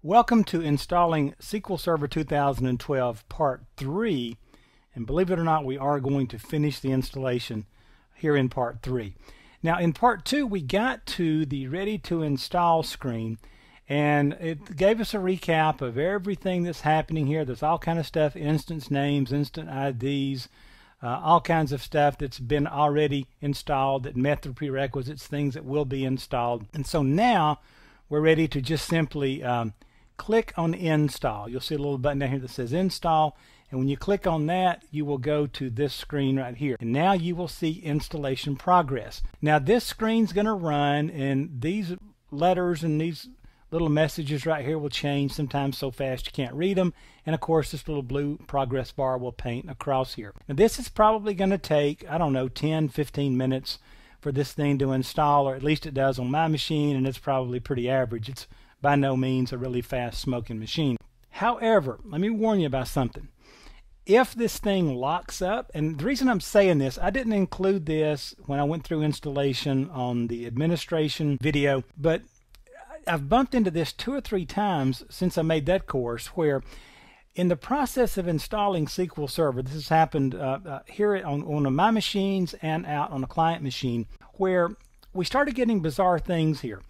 Welcome to Installing SQL Server 2012 Part 3, and believe it or not, we are going to finish the installation here in Part 3. Now in Part 2 we got to the Ready to Install screen, and it gave us a recap of everything that's happening here. There's all kind of stuff, instance names, instant IDs, all kinds of stuff that's been already installed that met the prerequisites, things that will be installed. And so now we're ready to just simply click on Install. You'll see a little button down here that says Install, and when you click on that, you will go to this screen right here. And now you will see installation progress. Now this screen's going to run, and these letters and these little messages right here will change sometimes so fast you can't read them. And of course, this little blue progress bar will paint across here. Now this is probably going to take, I don't know, 10-15 minutes for this thing to install, or at least it does on my machine, and it's probably pretty average. It's by no means a really fast smoking machine. However, let me warn you about something. If this thing locks up, and the reason I'm saying this, I didn't include this when I went through installation on the administration video, but I've bumped into this 2 or 3 times since I made that course, where in the process of installing SQL Server, this has happened here on my machines and out on a client machine, where we started getting bizarre things here.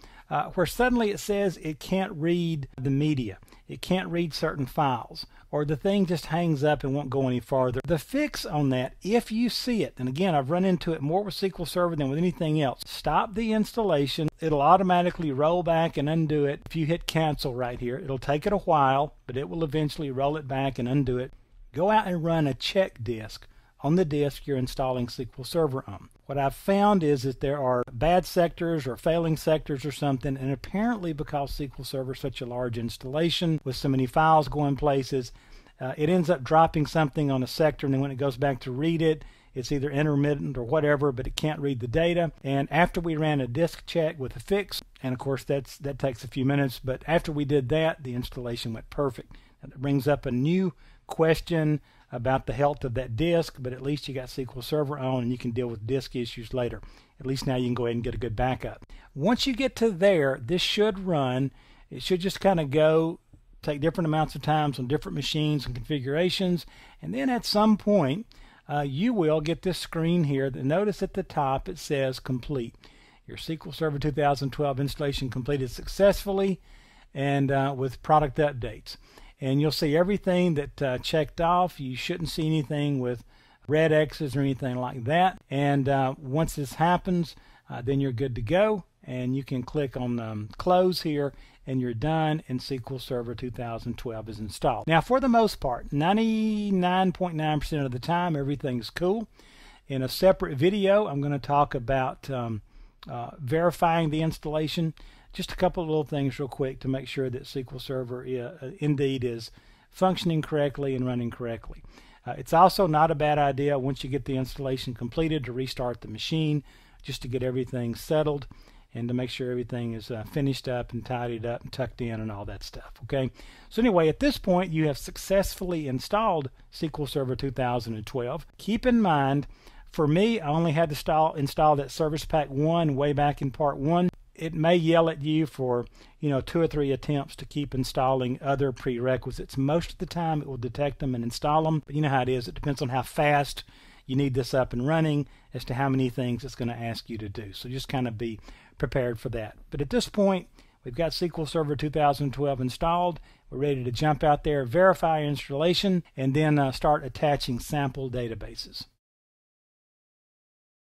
Where suddenly it says it can't read the media, it can't read certain files, or the thing just hangs up and won't go any farther. The fix on that, if you see it, and again I've run into it more with SQL Server than with anything else, stop the installation. It'll automatically roll back and undo it. If you hit cancel right here, it'll take it a while, but it will eventually roll it back and undo it. Go out and run a check disk on the disk you're installing SQL Server on. What I've found is that there are bad sectors or failing sectors or something, and apparently because SQL Server is such a large installation with so many files going places, it ends up dropping something on a sector, and then when it goes back to read it, it's either intermittent or whatever, but it can't read the data. And after we ran a disk check with a fix, and of course that takes a few minutes, but after we did that, the installation went perfect. And it brings up a new question about the health of that disk, but at least you got SQL Server on and you can deal with disk issues later. At least now you can go ahead and get a good backup. Once you get to there, this should run. It should just kind of go, take different amounts of times on different machines and configurations, and then at some point you will get this screen here. Notice at the top it says complete. Your SQL Server 2012 installation completed successfully and with product updates. And you'll see everything that checked off. You shouldn't see anything with red X's or anything like that. And once this happens, then you're good to go. And you can click on close here, and you're done, and SQL Server 2012 is installed. Now, for the most part, 99.9% of the time, everything's cool. In a separate video, I'm going to talk about verifying the installation. Just a couple of little things real quick to make sure that SQL Server indeed is functioning correctly and running correctly. It's also not a bad idea once you get the installation completed to restart the machine just to get everything settled and to make sure everything is finished up and tidied up and tucked in and all that stuff. Okay. So anyway, at this point you have successfully installed SQL Server 2012. Keep in mind, for me, I only had to install that Service Pack 1 way back in Part 1. It may yell at you for 2 or 3 attempts to keep installing other prerequisites. Most of the time it will detect them and install them, but you know how it is. It depends on how fast you need this up and running as to how many things it's going to ask you to do. So just kind of be prepared for that. But at this point, we've got SQL Server 2012 installed. We're ready to jump out there, verify installation, and then start attaching sample databases.